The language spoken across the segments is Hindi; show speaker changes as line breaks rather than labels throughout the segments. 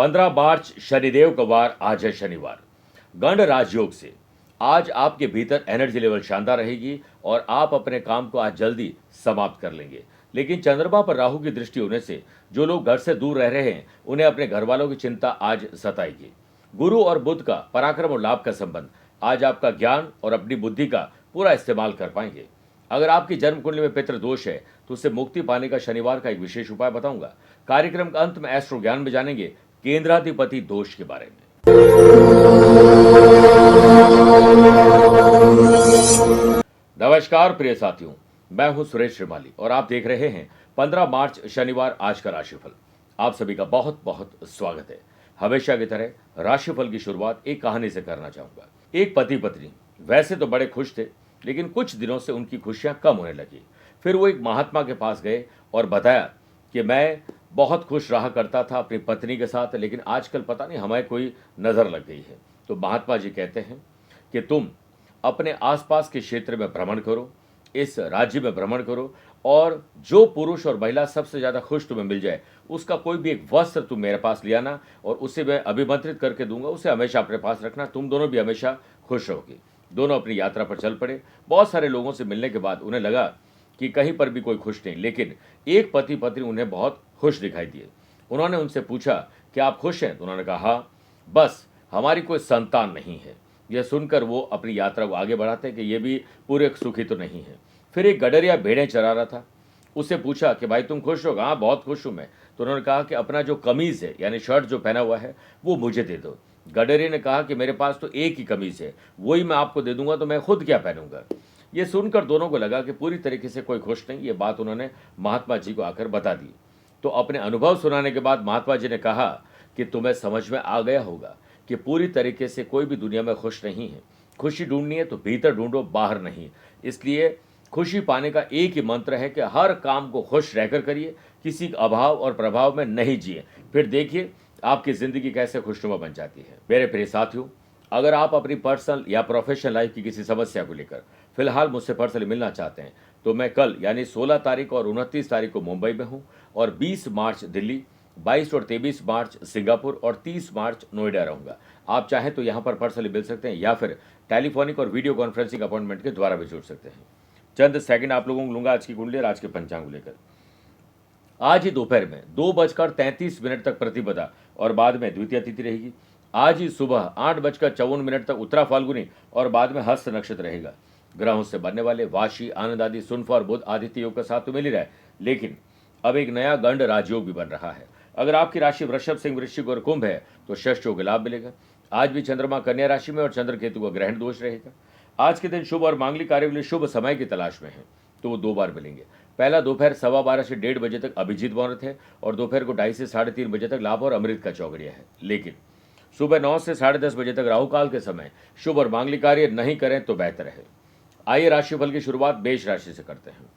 15 मार्च शनिदेव का वार। आज है शनिवार। गंड राजयोग से आज आपके भीतर एनर्जी लेवल शानदार रहेगी और आप अपने काम को आज जल्दी समाप्त कर लेंगे। लेकिन चंद्रमा पर राहु की दृष्टि होने से जो लोग घर से दूर रह रहे हैं उन्हें अपने घर वालों की चिंता आज सताएगी। गुरु और बुध का पराक्रम और लाभ का संबंध आज आपका ज्ञान और अपनी बुद्धि का पूरा इस्तेमाल कर पाएंगे। अगर आपकी जन्म कुंडली में पितृ दोष है तो उससे मुक्ति पाने का शनिवार का एक विशेष उपाय बताऊंगा। कार्यक्रम के अंत में एस्ट्रो ज्ञान में जानेंगे केंद्राधिपति दोष के बारे में। नमस्कार प्रिय साथियों, मैं हूं सुरेश श्रीमाली और आप देख रहे हैं 15 मार्च शनिवार आज का राशिफल। आप सभी का बहुत बहुत स्वागत है। हमेशा की तरह राशिफल की शुरुआत एक कहानी से करना चाहूंगा। एक पति पत्नी वैसे तो बड़े खुश थे, लेकिन कुछ दिनों से उनकी खुशियां कम होने लगी। फिर वो एक महात्मा के पास गए और बताया कि मैं बहुत खुश रहा करता था अपनी पत्नी के साथ, लेकिन आजकल पता नहीं हमें कोई नज़र लग गई है। तो महात्मा जी कहते हैं कि तुम अपने आसपास के क्षेत्र में भ्रमण करो, इस राज्य में भ्रमण करो और जो पुरुष और महिला सबसे ज़्यादा खुश तुम्हें मिल जाए उसका कोई भी एक वस्त्र तुम मेरे पास ले आना और उसे मैं अभिमंत्रित करके दूंगा। उसे हमेशा अपने पास रखना, तुम दोनों भी हमेशा खुश रहोगे। दोनों अपनी यात्रा पर चल पड़े। बहुत सारे लोगों से मिलने के बाद उन्हें लगा कि कहीं पर भी कोई खुश नहीं, लेकिन एक पति पत्नी उन्हें बहुत खुश दिखाई दिए। उन्होंने उनसे पूछा कि आप खुश हैं? तो उन्होंने कहा हाँ, बस हमारी कोई संतान नहीं है। यह सुनकर वो अपनी यात्रा को आगे बढ़ाते हैं कि ये भी पूरे सुखी तो नहीं है। फिर एक गडरिया भेड़ें चरा रहा था, उससे पूछा कि भाई तुम खुश हो? हाँ बहुत खुश हूँ मैं। तो उन्होंने कहा कि अपना जो कमीज़ है यानी शर्ट जो पहना हुआ है वो मुझे दे दो। गडरिया ने कहा कि मेरे पास तो एक ही कमीज़ है, वही मैं आपको दे दूंगा, तो मैं खुद क्या पहनूंगा। ये सुनकर दोनों को लगा कि पूरी तरीके से कोई खुश नहीं। ये बात उन्होंने महात्मा जी को आकर बता दी। तो अपने अनुभव सुनाने के बाद महात्मा जी ने कहा कि तुम्हें समझ में आ गया होगा कि पूरी तरीके से कोई भी दुनिया में खुश नहीं है। खुशी ढूंढनी है तो भीतर ढूंढो, बाहर नहीं। इसलिए खुशी पाने का एक ही मंत्र है कि हर काम को खुश रहकर करिए, किसी अभाव और प्रभाव में नहीं जिए। फिर देखिए आपकी ज़िंदगी कैसे खुशनुमा बन जाती है। मेरे प्रिय साथियों, अगर आप अपनी पर्सनल या प्रोफेशनल लाइफ की किसी समस्या को लेकर फिलहाल मुझसे पर्सनली मिलना चाहते हैं तो मैं कल यानी 16 तारीख और 29 तारीख को मुंबई में हूं और 20 मार्च दिल्ली, 22 और 23 मार्च सिंगापुर और 30 मार्च नोएडा रहूंगा। आप चाहें तो यहां पर पर्सनली मिल सकते हैं या फिर टेलीफोनिक और वीडियो कॉन्फ्रेंसिंग अपॉइंटमेंट के द्वारा भी जुड़ सकते हैं। चंद सेकंड आप लोगों को लूंगा आज की कुंडली और आज के पंचांग को लेकर। आज ही दोपहर में 2:33 तक प्रतिपदा और बाद में द्वितीय तिथि रहेगी। आज ही सुबह 8:54 तक उत्तरा फाल्गुनी और बाद में हस्त नक्षत्र रहेगा। ग्रहों से बनने वाले वाशी, आनंद आदि, सुनफा और बुध आदित्य योग का साथ तो मिल ही रहा है, लेकिन अब एक नया गंड राजयोग भी बन रहा है। अगर आपकी राशि वृषभ, सिंह, वृश्चिक और कुंभ है तो षष्ठ योग लाभ मिलेगा। आज भी चंद्रमा कन्या राशि में और चंद्र केतु का ग्रहण दोष रहेगा। आज के दिन शुभ और मांगलिक कार्य के लिए शुभ समय की तलाश में है तो वो 2 बार मिलेंगे। पहला दोपहर 12:15 से 1:30 बजे तक अभिजीत मुहूर्त है और दोपहर को 2:30 से 3:30 बजे तक लाभ और अमृत का चौगड़िया है। लेकिन सुबह 9 से 10:30 बजे तक राहु काल के समय शुभ और मांगलिक कार्य नहीं करें तो बेहतर है। आइए राशिफल की शुरुआत मेष राशि से करते हैं।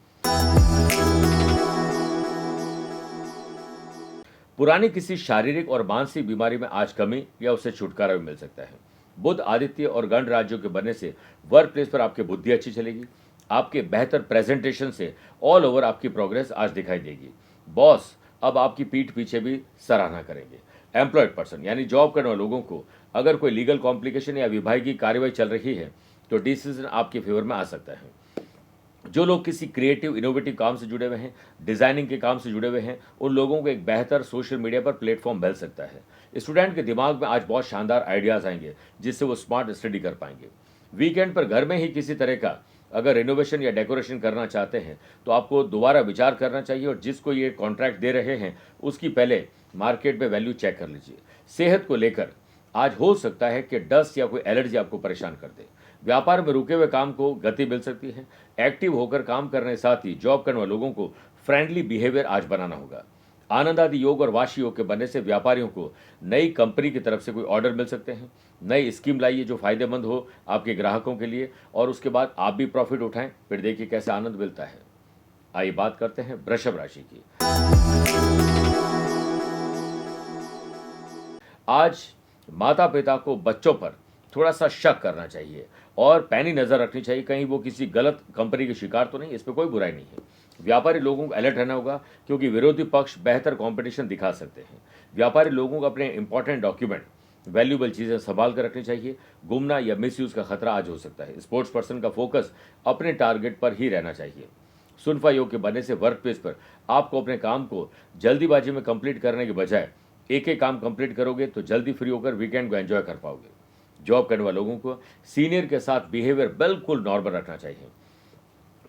पुरानी किसी शारीरिक और मानसिक बीमारी में आज कमी या उससे छुटकारा भी मिल सकता है। बुध आदित्य और गंड राज्यों के बनने से वर्क प्लेस पर आपकी बुद्धि अच्छी चलेगी। आपके बेहतर प्रेजेंटेशन से ऑल ओवर आपकी प्रोग्रेस आज दिखाई देगी। बॉस अब आपकी पीठ पीछे भी सराहना करेंगे। एम्प्लॉयड पर्सन यानी जॉब करने वाले लोगों को अगर कोई लीगल कॉम्प्लिकेशन या विभागीय कार्रवाई चल रही है तो डिसीजन आपके फेवर में आ सकता है। जो लोग किसी क्रिएटिव इनोवेटिव काम से जुड़े हुए हैं, डिजाइनिंग के काम से जुड़े हुए हैं, उन लोगों को एक बेहतर सोशल मीडिया पर प्लेटफॉर्म मिल सकता है। स्टूडेंट के दिमाग में आज बहुत शानदार आइडियाज आएंगे जिससे वो स्मार्ट स्टडी कर पाएंगे। वीकेंड पर घर में ही किसी तरह का अगर रिनोवेशन या डेकोरेशन करना चाहते हैं तो आपको दोबारा विचार करना चाहिए और जिसको ये कॉन्ट्रैक्ट दे रहे हैं उसकी पहले मार्केट में वैल्यू चेक कर लीजिए। सेहत को लेकर आज हो सकता है कि डस्ट या कोई एलर्जी आपको परेशान कर दे। व्यापार में रुके हुए काम को गति मिल सकती है। एक्टिव होकर काम करने साथ ही जॉब करने वाले लोगों को फ्रेंडली बिहेवियर आज बनाना होगा। आनंद आदि योग और वाशी योग के बनने से व्यापारियों को नई कंपनी की तरफ से कोई ऑर्डर मिल सकते हैं। नई स्कीम लाइए जो फायदेमंद हो आपके ग्राहकों के लिए और उसके बाद आप भी प्रॉफिट उठाएं। फिर देखिए कैसे आनंद मिलता है। आइए बात करते हैं वृषभ राशि की। आज माता पिता को बच्चों पर थोड़ा सा शक करना चाहिए और पैनी नजर रखनी चाहिए, कहीं वो किसी गलत कंपनी के शिकार तो नहीं। इस पर कोई बुराई नहीं है। व्यापारी लोगों को अलर्ट रहना होगा क्योंकि विरोधी पक्ष बेहतर कंपटीशन दिखा सकते हैं। व्यापारी लोगों को अपने इंपॉर्टेंट डॉक्यूमेंट, वैल्यूएबल चीजें संभाल कर रखनी चाहिए। गुमना या मिसयूज का खतरा आज हो सकता है। स्पोर्ट्स पर्सन का फोकस अपने टारगेट पर ही रहना चाहिए। सुनफा योग के बनने से वर्क प्लेस पर आपको अपने काम को जल्दीबाजी में कंप्लीट करने के बजाय एक एक काम कंप्लीट करोगे तो जल्दी फ्री होकर वीकेंड को एंजॉय कर पाओगे। जॉब करने वाले लोगों को सीनियर के साथ बिहेवियर बिल्कुल नॉर्मल रखना चाहिए।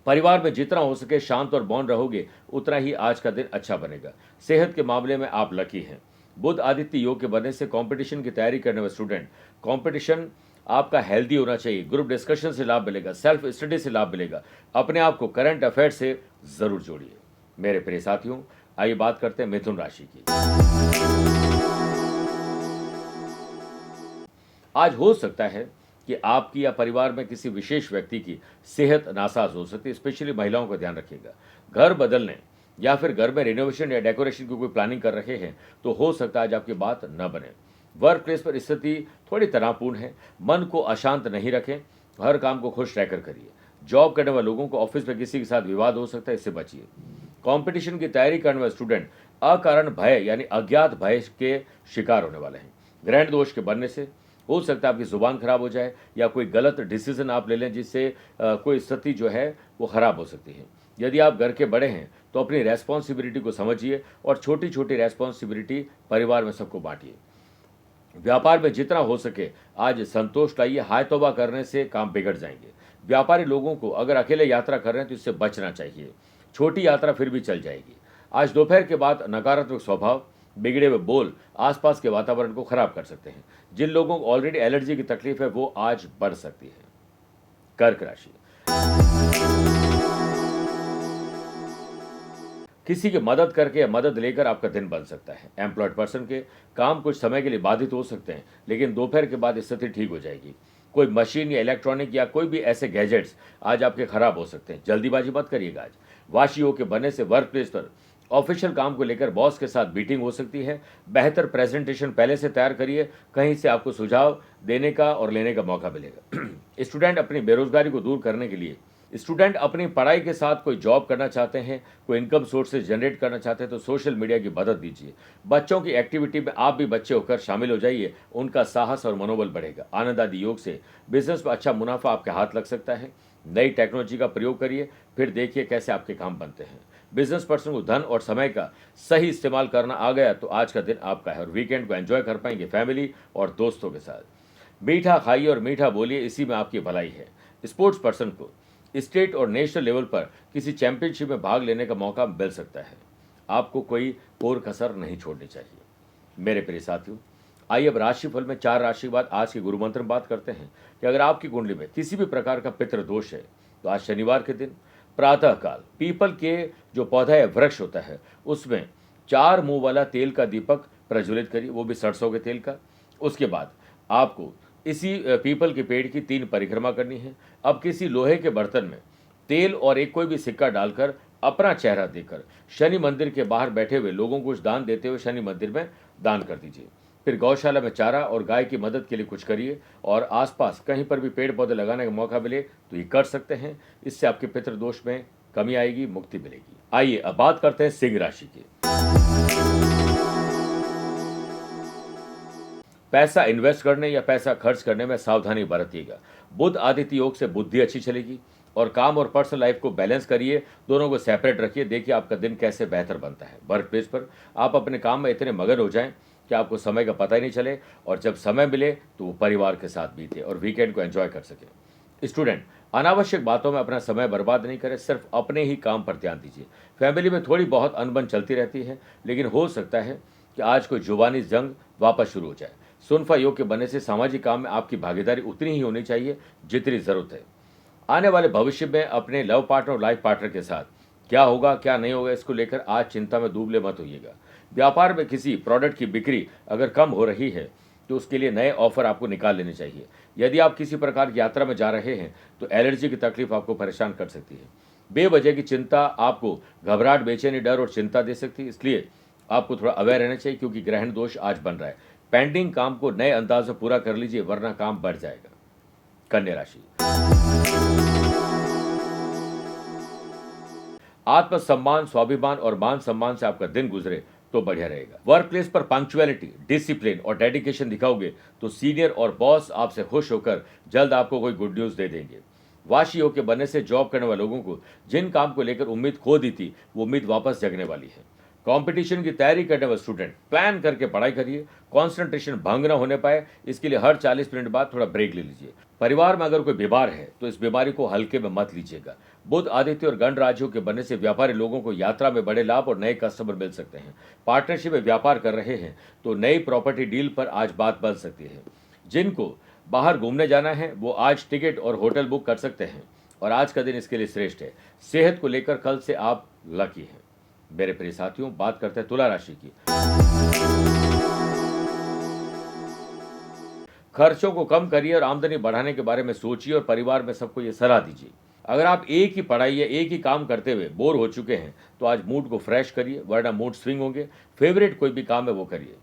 परिवार में जितना हो सके शांत और मौन रहोगे उतना ही आज का दिन अच्छा बनेगा। सेहत के मामले में आप लकी हैं। बुध आदित्य योग के बनने से कंपटीशन की तैयारी करने वाले स्टूडेंट, कंपटीशन आपका हेल्दी होना चाहिए। ग्रुप डिस्कशन से लाभ मिलेगा, सेल्फ स्टडी से लाभ मिलेगा। अपने आप को करंट अफेयर से जरूर जोड़िए। मेरे प्रिय साथियों, आइए बात करते हैं मिथुन राशि की। आज हो सकता है कि आपकी या परिवार में किसी विशेष व्यक्ति की सेहत नासाज हो सकती है। स्पेशली महिलाओं का ध्यान रखिएगा। घर बदलने या फिर घर में रिनोवेशन या डेकोरेशन की कोई प्लानिंग कर रहे हैं तो हो सकता है आज आपकी बात न बने। वर्क प्लेस पर स्थिति थोड़ी तनावपूर्ण है। मन को अशांत नहीं रखें, हर काम को खुश रहकर करिए। जॉब करने वाले लोगों को ऑफिस में किसी के साथ विवाद हो सकता है, इससे बचिए। कंपटीशन की तैयारी करने वाले स्टूडेंट अकारण भय यानी अज्ञात भय के शिकार होने वाले हैं। ग्रहण दोष के बनने से हो सकता है आपकी जुबान खराब हो जाए या कोई गलत डिसीजन आप ले लें जिससे कोई स्थिति जो है वो खराब हो सकती है। यदि आप घर के बड़े हैं तो अपनी रेस्पॉन्सिबिलिटी को समझिए और छोटी छोटी रेस्पॉन्सिबिलिटी परिवार में सबको बांटिए। व्यापार में जितना हो सके आज संतोष लाइए। हाय तौबा करने से काम बिगड़ जाएंगे। व्यापारी लोगों को अगर अकेले यात्रा कर रहे हैं तो इससे बचना चाहिए। छोटी यात्रा फिर भी चल जाएगी। आज दोपहर के बाद नकारात्मक स्वभाव, बिगड़े हुए बोल आसपास के वातावरण को खराब कर सकते हैं। जिन लोगों को ऑलरेडी एलर्जी की तकलीफ है वो आज बढ़ सकती है। कर्क राशि, किसी की मदद करके या मदद लेकर आपका दिन बन सकता है। एम्प्लॉयड पर्सन के काम कुछ समय के लिए बाधित हो सकते हैं, लेकिन दोपहर के बाद स्थिति ठीक हो जाएगी। कोई मशीन या इलेक्ट्रॉनिक या कोई भी ऐसे गैजेट्स आज आपके खराब हो सकते हैं, जल्दीबाजी मत करिएगा। आज वाशी योग के बनने से वर्क प्लेस पर ऑफिशियल काम को लेकर बॉस के साथ मीटिंग हो सकती है। बेहतर प्रेजेंटेशन पहले से तैयार करिए, कहीं से आपको सुझाव देने का और लेने का मौका मिलेगा। स्टूडेंट अपनी बेरोजगारी को दूर करने के लिए, स्टूडेंट अपनी पढ़ाई के साथ कोई जॉब करना चाहते हैं, कोई इनकम सोर्सेज जनरेट करना चाहते हैं तो सोशल मीडिया की मदद दीजिए। बच्चों की एक्टिविटी में आप भी बच्चे होकर शामिल हो जाइए, उनका साहस और मनोबल बढ़ेगा। आनंद आदि योग से बिजनेस में अच्छा मुनाफा आपके हाथ लग सकता है। नई टेक्नोलॉजी का प्रयोग करिए, फिर देखिए कैसे आपके काम बनते हैं। बिजनेस पर्सन को धन और समय का सही इस्तेमाल करना आ गया तो आज का दिन आपका है और वीकेंड को एंजॉय कर पाएंगे फैमिली और दोस्तों के साथ। मीठा खाइए और मीठा बोलिए, इसी में आपकी भलाई है। स्पोर्ट्स पर्सन को स्टेट और नेशनल लेवल पर किसी चैंपियनशिप में भाग लेने का मौका मिल सकता है। आपको कोई कोर कसर नहीं छोड़नी चाहिए। मेरे प्रिय साथियों, आइए अब राशिफल में 4 राशि के बाद आज के गुरु मंत्र में बात करते हैं कि अगर आपकी कुंडली में किसी भी प्रकार का पितृ दोष है तो आज शनिवार के दिन प्रातः काल पीपल के जो पौधा या वृक्ष होता है उसमें 4 मुंह वाला तेल का दीपक प्रज्वलित करिए, वो भी सरसों के तेल का। उसके बाद आपको इसी पीपल के पेड़ की 3 परिक्रमा करनी है। अब किसी लोहे के बर्तन में तेल और एक कोई भी सिक्का डालकर अपना चेहरा देकर शनि मंदिर के बाहर बैठे हुए लोगों को कुछ दान देते हुए शनि मंदिर में दान कर दीजिए। फिर गौशाला में चारा और गाय की मदद के लिए कुछ करिए और आसपास कहीं पर भी पेड़ पौधे लगाने का मौका मिले तो ये कर सकते हैं। इससे आपके पितृदोष में कमी आएगी, मुक्ति मिलेगी। आइए अब बात करते हैं सिंह राशि की। पैसा इन्वेस्ट करने या पैसा खर्च करने में सावधानी बरतिएगा। बुध आदित्य योग से बुद्धि अच्छी चलेगी और काम और पर्सनल लाइफ को बैलेंस करिए, दोनों को सेपरेट रखिए। देखिए आपका दिन कैसे बेहतर बनता है। वर्क प्लेस पर आप अपने काम में इतने मगन हो जाएं कि आपको समय का पता ही नहीं चले और जब समय मिले तो वो परिवार के साथ बीते और वीकेंड को एंजॉय कर सके। स्टूडेंट अनावश्यक बातों में अपना समय बर्बाद नहीं करें, सिर्फ अपने ही काम पर ध्यान दीजिए। फैमिली में थोड़ी बहुत अनबन चलती रहती है, लेकिन हो सकता है कि आज कोई जुबानी जंग वापस शुरू हो जाए। सुनफा योग के बनने से सामाजिक काम में आपकी भागीदारी उतनी ही होनी चाहिए जितनी जरूरत है। आने वाले भविष्य में अपने लव पार्टनर और लाइफ पार्टनर के साथ क्या होगा क्या नहीं होगा इसको लेकर आज चिंता में डूबले मत होइएगा। व्यापार में किसी प्रोडक्ट की बिक्री अगर कम हो रही है तो उसके लिए नए ऑफर आपको निकाल लेने चाहिए। यदि आप किसी प्रकार की यात्रा में जा रहे हैं तो एलर्जी की तकलीफ आपको परेशान कर सकती है। बेवजह की चिंता आपको घबराहट, बेचैनी, डर और चिंता दे सकती है, इसलिए आपको थोड़ा अवेयर रहना चाहिए क्योंकि ग्रहण दोष आज बन रहा है। पेंडिंग काम को नए अंदाज में पूरा कर लीजिए वरना काम बढ़ जाएगा। कन्या राशि, आत्मसम्मान, स्वाभिमान और मान सम्मान से आपका दिन गुजरे तो बढ़िया रहेगा। वर्क प्लेस पर पंक्चुअलिटी, डिसिप्लिन और डेडिकेशन दिखाओगे तो सीनियर और बॉस आपसे खुश होकर जल्द आपको कोई गुड न्यूज दे देंगे। वाशी योग के बनने से जॉब करने वाले लोगों को जिन काम को लेकर उम्मीद खो दी थी, वो उम्मीद वापस जगने वाली है। कंपटीशन की तैयारी करने वाले स्टूडेंट प्लान करके पढ़ाई करिए। कंसंट्रेशन भंग न होने पाए, इसके लिए हर 40 मिनट बाद थोड़ा ब्रेक ले लीजिए। परिवार में अगर कोई बीमार है तो इस बीमारी को हल्के में मत लीजिएगा। बुध, आदित्य और गण राज्यों के बनने से व्यापारी लोगों को यात्रा में बड़े लाभ और नए कस्टमर मिल सकते हैं। पार्टनरशिप में व्यापार कर रहे हैं तो नई प्रॉपर्टी डील पर आज बात बन सकती है। जिनको बाहर घूमने जाना है वो आज टिकट और होटल बुक कर सकते हैं और आज का दिन इसके लिए श्रेष्ठ है। सेहत को लेकर कल से आप लकी हैं। मेरे प्रिय साथियों, बात करते हैं तुला राशि की। खर्चों को कम करिए और आमदनी बढ़ाने के बारे में सोचिए और परिवार में सबको ये सलाह दीजिए। अगर आप एक ही पढ़ाई या एक ही काम करते हुए बोर हो चुके हैं तो आज मूड को फ्रेश करिए, वरना मूड स्विंग होंगे। फेवरेट कोई भी काम है वो करिए।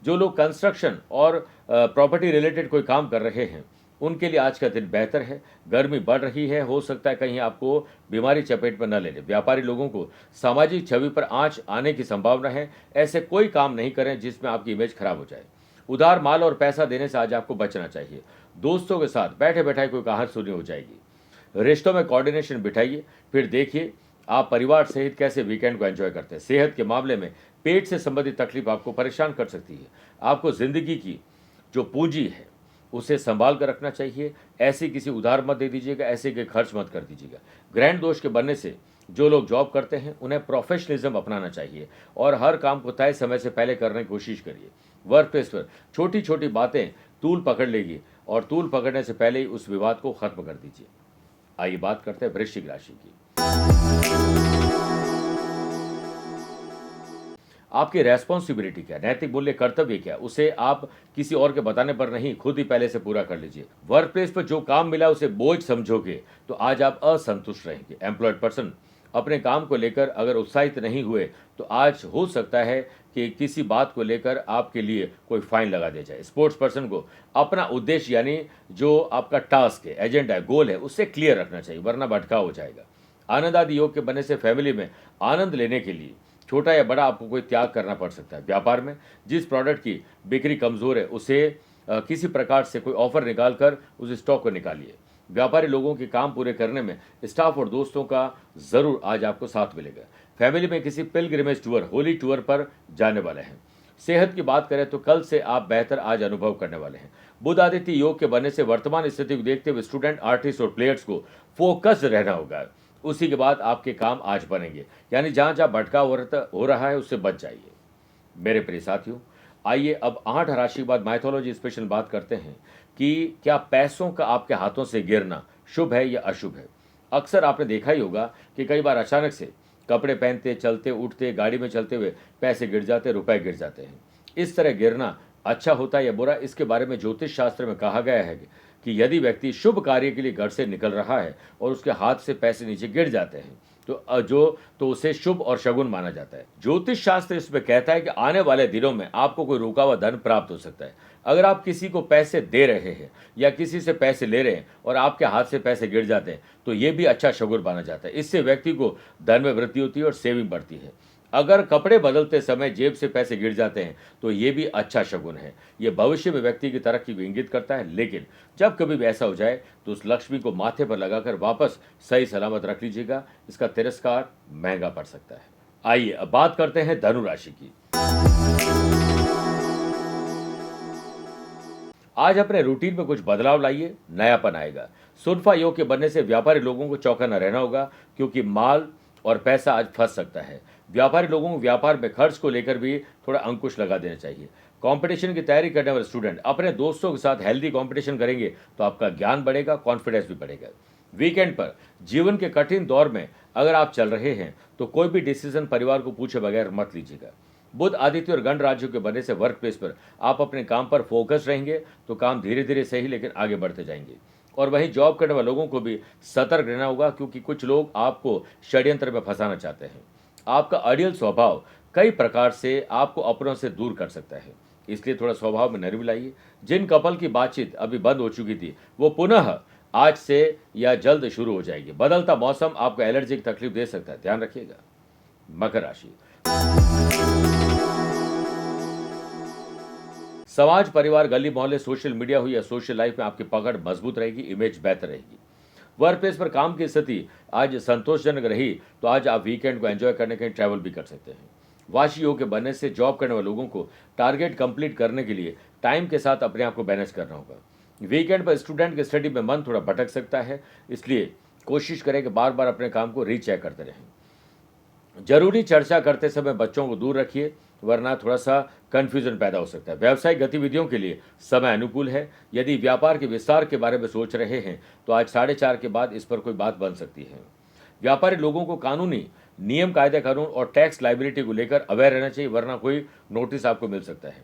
जो लोग कंस्ट्रक्शन और प्रॉपर्टी रिलेटेड कोई काम कर रहे हैं उनके लिए आज का दिन बेहतर है। गर्मी बढ़ रही है, हो सकता है कहीं आपको बीमारी चपेट में न ले ले। व्यापारी लोगों को सामाजिक छवि पर आंच आने की संभावना है। ऐसे कोई काम नहीं करें जिसमें आपकी इमेज खराब हो जाए। उधार माल और पैसा देने से आज आपको बचना चाहिए। दोस्तों के साथ बैठे बैठाए कोई कहानी सुनी हो जाएगी। रिश्तों में कोऑर्डिनेशन बिठाइए, फिर देखिए आप परिवार सहित कैसे वीकेंड को एंजॉय करते हैं। सेहत के मामले में पेट से संबंधित तकलीफ आपको परेशान कर सकती है। आपको जिंदगी की जो पूंजी है उसे संभाल कर रखना चाहिए। ऐसे किसी उधार मत दे दीजिएगा, ऐसे के खर्च मत कर दीजिएगा। ग्रैंड दोष के बनने से जो लोग जॉब करते हैं उन्हें प्रोफेशनलिज्म अपनाना चाहिए और हर काम को तय समय से पहले करने की कोशिश करिए। वर्क प्लेस पर छोटी छोटी बातें तूल पकड़ लेगी और तूल पकड़ने से पहले ही उस विवाद को खत्म कर दीजिए। आइए बात करते हैं वृश्चिक राशि की। आपकी रेस्पॉन्सिबिलिटी क्या, नैतिक मूल्य, कर्तव्य क्या, उसे आप किसी और के बताने पर नहीं, खुद ही पहले से पूरा कर लीजिए। वर्क प्लेस पर जो काम मिला उसे बोझ समझोगे तो आज आप असंतुष्ट रहेंगे। एम्प्लॉयड पर्सन अपने काम को लेकर अगर उत्साहित नहीं हुए तो आज हो सकता है कि किसी बात को लेकर आपके लिए कोई फाइन लगा दिया जाए। स्पोर्ट्स पर्सन को अपना उद्देश्य यानी जो आपका टास्क है, एजेंडा है, गोल है, उससे क्लियर रखना चाहिए, वरना भटकाव हो जाएगा। आनंद आदि योग के बनने से फैमिली में आनंद लेने के लिए छोटा या बड़ा आपको कोई त्याग करना पड़ सकता है। व्यापार में जिस प्रोडक्ट की बिक्री कमजोर है उसे किसी प्रकार से कोई ऑफर निकाल कर उस स्टॉक को निकालिए। व्यापारी लोगों के काम पूरे करने में स्टाफ और दोस्तों का जरूर आज आपको साथ मिलेगा। फैमिली में किसी पिलग्रिमेज टूर, होली टूर पर जाने वाले हैं। सेहत की बात करें तो कल से आप बेहतर आज अनुभव करने वाले हैं। बुध आदित्य योग के बनने से वर्तमान स्थिति को देखते हुए स्टूडेंट, आर्टिस्ट और प्लेयर्स को फोकस रहना होगा। उसी के बाद आपके काम आज बनेंगे, यानी जहां जहां भटकाव हो रहा है उससे बच जाइए। मेरे प्रिय साथियों, आइए अब 8 राशि के बाद माइथोलॉजी स्पेशल बात करते हैं कि क्या पैसों का आपके हाथों से गिरना शुभ है या अशुभ है। अक्सर आपने देखा ही होगा कि कई बार अचानक से कपड़े पहनते, चलते, उठते, गाड़ी में चलते हुए पैसे गिर जाते, रुपए गिर जाते हैं। इस तरह गिरना अच्छा होता है या बुरा, इसके बारे में ज्योतिष शास्त्र में कहा गया है कि यदि व्यक्ति शुभ कार्य के लिए घर से निकल रहा है और उसके हाथ से पैसे नीचे गिर जाते हैं तो उसे शुभ और शगुन माना जाता है। ज्योतिष शास्त्र इसमें कहता है कि आने वाले दिनों में आपको कोई रुका हुआ धन प्राप्त हो सकता है। अगर आप किसी को पैसे दे रहे हैं या किसी से पैसे ले रहे हैं और आपके हाथ से पैसे गिर जाते हैं तो ये भी अच्छा शगुन माना जाता है। इससे व्यक्ति को धन में वृद्धि होती है और सेविंग बढ़ती है। अगर कपड़े बदलते समय जेब से पैसे गिर जाते हैं तो ये भी अच्छा शगुन है। ये भविष्य में व्यक्ति की तरक्की को इंगित करता है। लेकिन जब कभी भी ऐसा हो जाए तो उस लक्ष्मी को माथे पर लगाकर वापस सही सलामत रख लीजिएगा, इसका तिरस्कार महंगा पड़ सकता है। आइए अब बात करते हैं धनु राशि की। आज अपने रूटीन में कुछ बदलाव लाइए, नयापन आएगा। सुनफा योग के बनने से व्यापारी लोगों को चौकन्ना रहना होगा क्योंकि माल और पैसा आज फंस सकता है। व्यापारी लोगों को व्यापार में खर्च को लेकर भी थोड़ा अंकुश लगा देना चाहिए। कंपटीशन की तैयारी करने वाले स्टूडेंट अपने दोस्तों के साथ हेल्दी कंपटीशन करेंगे तो आपका ज्ञान बढ़ेगा, कॉन्फिडेंस भी बढ़ेगा। वीकेंड पर जीवन के कठिन दौर में अगर आप चल रहे हैं तो कोई भी डिसीजन परिवार को पूछे बगैर मत लीजिएगा। बुध आदित्य और गण राज्यों के बनने से वर्क प्लेस पर आप अपने काम पर फोकस रहेंगे तो काम धीरे धीरे सही लेकिन आगे बढ़ते जाएंगे। और वहीं जॉब करने वाले लोगों को भी सतर्क रहना होगा क्योंकि कुछ लोग आपको षड्यंत्र में फंसाना चाहते हैं। आपका अड़ियल स्वभाव कई प्रकार से आपको अपनों से दूर कर सकता है, इसलिए थोड़ा स्वभाव में नरमी लाइए। जिन कपल की बातचीत अभी बंद हो चुकी थी वो पुनः आज से या जल्द शुरू हो जाएगी। बदलता मौसम आपको एलर्जी की तकलीफ दे सकता है, ध्यान रखिएगा। मकर राशि, समाज, परिवार, गली मोहल्ले, सोशल मीडिया हो या सोशल लाइफ में आपकी पकड़ मजबूत रहेगी, इमेज बेहतर रहेगी। वर्क प्लेस पर काम की स्थिति आज संतोषजनक रही तो आज आप वीकेंड को एंजॉय करने के लिए ट्रैवल भी कर सकते हैं। वाशी योग के बनने से जॉब करने वाले लोगों को टारगेट कंप्लीट करने के लिए टाइम के साथ अपने आप को मैनेज करना होगा। वीकेंड पर स्टूडेंट के स्टडी में मन थोड़ा भटक सकता है, इसलिए कोशिश करें कि बार बार अपने काम को रीचेक करते रहें। जरूरी चर्चा करते समय बच्चों को दूर रखिए, वरना थोड़ा सा कंफ्यूजन पैदा हो सकता है। व्यावसायिक गतिविधियों के लिए समय अनुकूल है। यदि व्यापार के विस्तार के बारे में सोच रहे हैं तो आज 4:30 के बाद इस पर कोई बात बन सकती है। व्यापारी लोगों को कानूनी नियम, कायदे कानून और टैक्स लाइबिलिटी को लेकर अवेयर रहना चाहिए, वरना कोई नोटिस आपको मिल सकता है।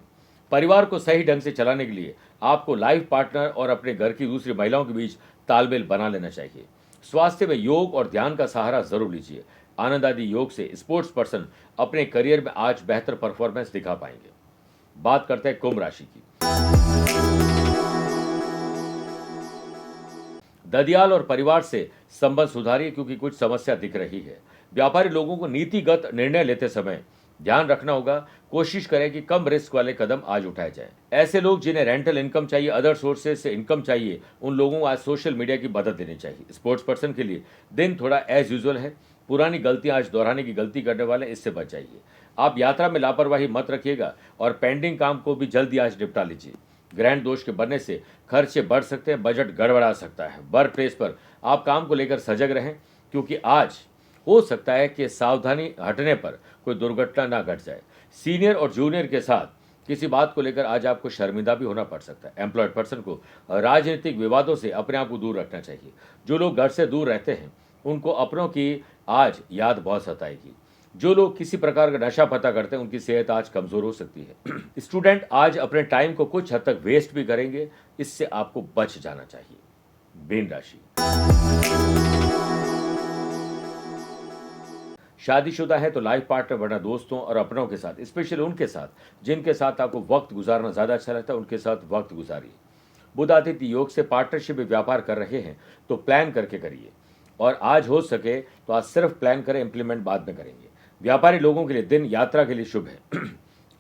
परिवार को सही ढंग से चलाने के लिए आपको लाइफ पार्टनर और अपने घर की दूसरी महिलाओं के बीच तालमेल बना लेना चाहिए। स्वास्थ्य में योग और ध्यान का सहारा जरूर लीजिए। आनंद आदि योग से स्पोर्ट्स पर्सन अपने करियर में आज बेहतर परफॉर्मेंस दिखा पाएंगे। बात करते हैं कुंभ राशि की। ददियाल और परिवार से संबंध सुधारिए, क्योंकि कुछ समस्या दिख रही है। व्यापारी लोगों को नीतिगत निर्णय लेते समय ध्यान रखना होगा। कोशिश करें कि कम रिस्क वाले कदम आज उठाए जाएं। ऐसे लोग जिन्हें रेंटल इनकम चाहिए, अदर सोर्सेज से इनकम चाहिए, उन लोगों को आज सोशल मीडिया की मदद देनी चाहिए। स्पोर्ट्स पर्सन के लिए दिन थोड़ा एज यूजुअल है। पुरानी गलतियां आज दोहराने की गलती करने वाले, इससे बच जाइए। आप यात्रा में लापरवाही मत रखिएगा और पेंडिंग काम को भी जल्दी आज निपटा लीजिए। ग्रहण दोष के बनने से खर्चे बढ़ सकते हैं, बजट गड़बड़ा सकता है। वर्क प्लेस पर आप काम को लेकर सजग रहें, क्योंकि आज हो सकता है कि सावधानी हटने पर कोई दुर्घटना ना घट जाए। सीनियर और जूनियर के साथ किसी बात को लेकर आज आपको शर्मिंदा भी होना पड़ सकता है। एम्प्लॉयड पर्सन को राजनीतिक विवादों से अपने आप को दूर रखना चाहिए। जो लोग घर से दूर रहते हैं उनको अपनों की आज याद बहुत सताएगी। जो लोग किसी प्रकार का नशा पता करते हैं उनकी सेहत आज कमजोर हो सकती है। स्टूडेंट आज अपने टाइम को कुछ हद तक वेस्ट भी करेंगे, इससे आपको बच जाना चाहिए। मीन राशि, शादीशुदा है तो लाइफ पार्टनर वरना दोस्तों और अपनों के साथ, स्पेशली उनके साथ जिनके साथ आपको वक्त गुजारना ज्यादा अच्छा लगता है, उनके साथ वक्त गुजारिए। बुध आदित्य योग से पार्टनरशिप में व्यापार कर रहे हैं तो प्लान करके करिए, और आज हो सके तो आज सिर्फ प्लान करें, इंप्लीमेंट बाद में करेंगे। व्यापारी लोगों के लिए दिन यात्रा के लिए शुभ है।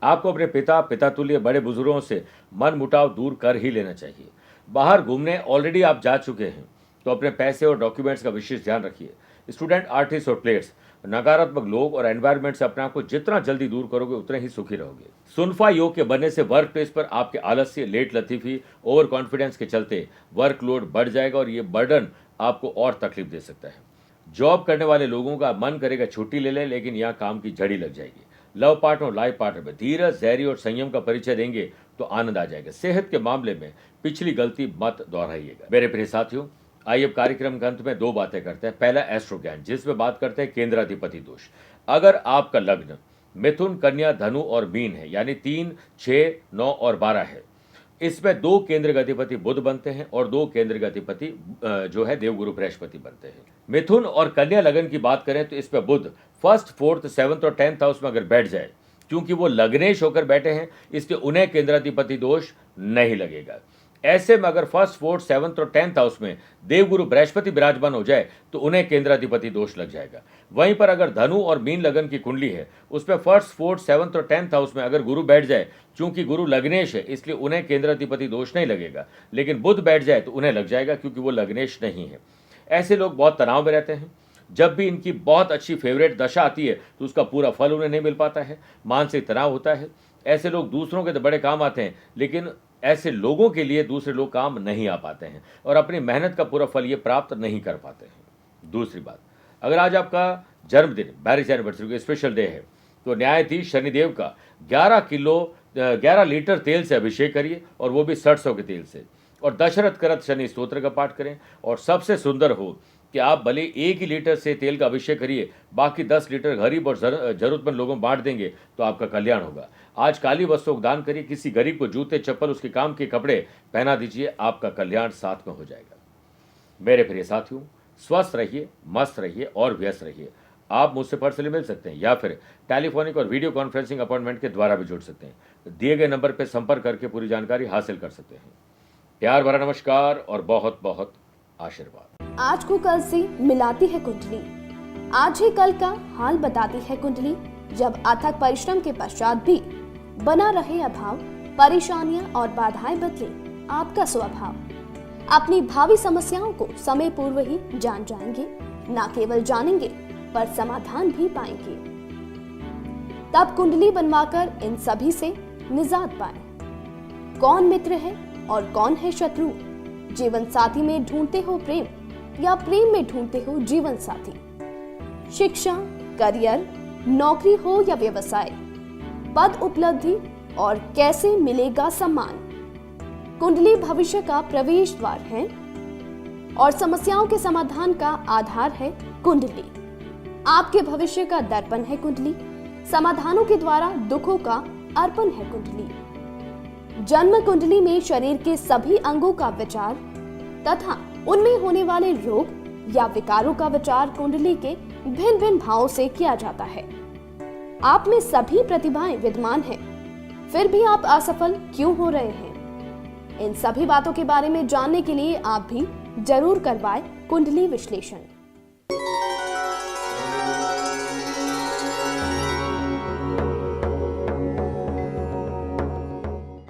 आपको अपने पिता तुल्य बड़े बुजुर्गों से मन मुटाव दूर कर ही लेना चाहिए। बाहर घूमने ऑलरेडी आप जा चुके हैं तो अपने पैसे और डॉक्यूमेंट्स का विशेष ध्यान रखिए। स्टूडेंट, आर्टिस्ट और प्लेयर्स, नकारात्मक लोग और एनवायरनमेंट से अपने आप को जितना जल्दी दूर करोगे उतने ही सुखी रहोगे। सुनफा योग के बनने से वर्क प्लेस पर आपके आलस्य, लेट लतीफी, ओवर कॉन्फिडेंस के चलते वर्कलोड बढ़ जाएगा और ये बर्डन आपको और तकलीफ दे सकता है। जॉब करने वाले लोगों का मन करेगा छुट्टी ले लें, लेकिन यहाँ काम की जड़ी लग जाएगी। लव पार्टनर और लाइफ पार्टनर में धीरज, धैर्य और संयम का परिचय देंगे तो आनंद आ जाएगा। सेहत के मामले में पिछली गलती मत दोहराइएगा। मेरे प्रिय साथियों, आइए अब कार्यक्रम के अंत में दो बातें करते हैं। पहला एस्ट्रो ज्ञान, जिसमें बात करते हैं केंद्राधिपति दोष। अगर आपका लग्न मिथुन, कन्या, धनु और मीन है, यानी 3, 6, 9 और 12 है, इसमें 2 केंद्र गतिपति बुध बनते हैं और 2 केंद्र गतिपति जो है देवगुरु बृहस्पति बनते हैं। मिथुन और कन्या लगन की बात करें तो इसमें बुध 1st, 4th, 7th और 10th हाउस में अगर बैठ जाए, क्योंकि वो लग्नेश होकर बैठे हैं इसलिए उन्हें केंद्राधिपति दोष नहीं लगेगा। ऐसे में अगर 1st, 4th, 7th और 10th हाउस में देवगुरु बृहस्पति विराजमान हो जाए तो उन्हें केंद्राधिपति दोष लग जाएगा। वहीं पर अगर धनु और मीन लगन की कुंडली है, उसमें 1st, 4th, 7th और 10th हाउस में अगर गुरु बैठ जाए, क्योंकि गुरु लग्नेश है इसलिए उन्हें केंद्राधिपति दोष नहीं लगेगा, लेकिन बुध बैठ जाए तो उन्हें लग जाएगा, क्योंकि वो लग्नेश नहीं है। ऐसे लोग बहुत तनाव में रहते हैं। जब भी इनकी बहुत अच्छी फेवरेट दशा आती है तो उसका पूरा फल उन्हें नहीं मिल पाता है, मानसिक तनाव होता है। ऐसे लोग दूसरों के तो बड़े काम आते हैं, लेकिन ऐसे लोगों के लिए दूसरे लोग काम नहीं आ पाते हैं और अपनी मेहनत का पूरा फल ये प्राप्त नहीं कर पाते हैं। दूसरी बात, अगर आज आपका जन्मदिन, मैरिज एनिवर्सरी का स्पेशल डे है, तो न्यायाधीश शनिदेव का 11 लीटर तेल से अभिषेक करिए, और वो भी सरसों के तेल से, और दशरथ करत शनि स्तोत्र का पाठ करें। और सबसे सुंदर हो कि आप भले 1 ही लीटर से तेल का अभिषेक करिए, बाकी 10 लीटर गरीब और जरूरतमंद लोगों को बांट देंगे तो आपका कल्याण होगा। आज काली वस्तुओं का दान करिए, किसी गरीब को जूते, चप्पल, उसके काम के कपड़े पहना दीजिए, आपका कल्याण साथ में हो जाएगा। मेरे प्रिय साथियों, स्वस्थ रहिए, मस्त रहिए और व्यस्त रहिए। आप मुझसे पर्सनली मिल सकते हैं या फिर टेलीफोनिक और वीडियो कॉन्फ्रेंसिंग अपॉइंटमेंट के द्वारा भी जुड़ सकते हैं। दिए गए नंबर पर संपर्क करके पूरी जानकारी हासिल कर सकते हैं। प्यार भरा नमस्कार और बहुत बहुत आशीर्वाद।
आज को कल से मिलाती है कुंडली, आज ही कल का हाल बताती है कुंडली। जब अथक परिश्रम के पश्चात भी बना रहे अभाव, परेशानियां और बाधाएं बदले आपका स्वभाव, अपनी भावी समस्याओं को समय पूर्व ही जान जाएंगे। न केवल जानेंगे पर समाधान भी पाएंगे। तब कुंडली बनवाकर इन सभी से निजात पाए। कौन मित्र है और कौन है शत्रु, जीवन साथी में ढूंढते हो प्रेम या प्रेम में ढूंढते हो जीवन साथी, शिक्षा, करियर, नौकरी हो या व्यवसाय, पद उपलब्धि और कैसे मिलेगा सम्मान। कुंडली भविष्य का प्रवेश द्वार है और समस्याओं के समाधान का आधार है कुंडली। आपके भविष्य का दर्पण है कुंडली, समाधानों के द्वारा दुखों का अर्पण है कुंडली। जन्म कुंडली में शरीर के सभी अंगों का विचार तथा उनमें होने वाले रोग या विकारों का विचार कुंडली के भिन्न भिन्न भावों से किया जाता है। आप में सभी प्रतिभाएं विद्यमान हैं, फिर भी आप असफल क्यों हो रहे हैं? इन सभी बातों के बारे में जानने के लिए आप भी जरूर करवाएं कुंडली विश्लेषण।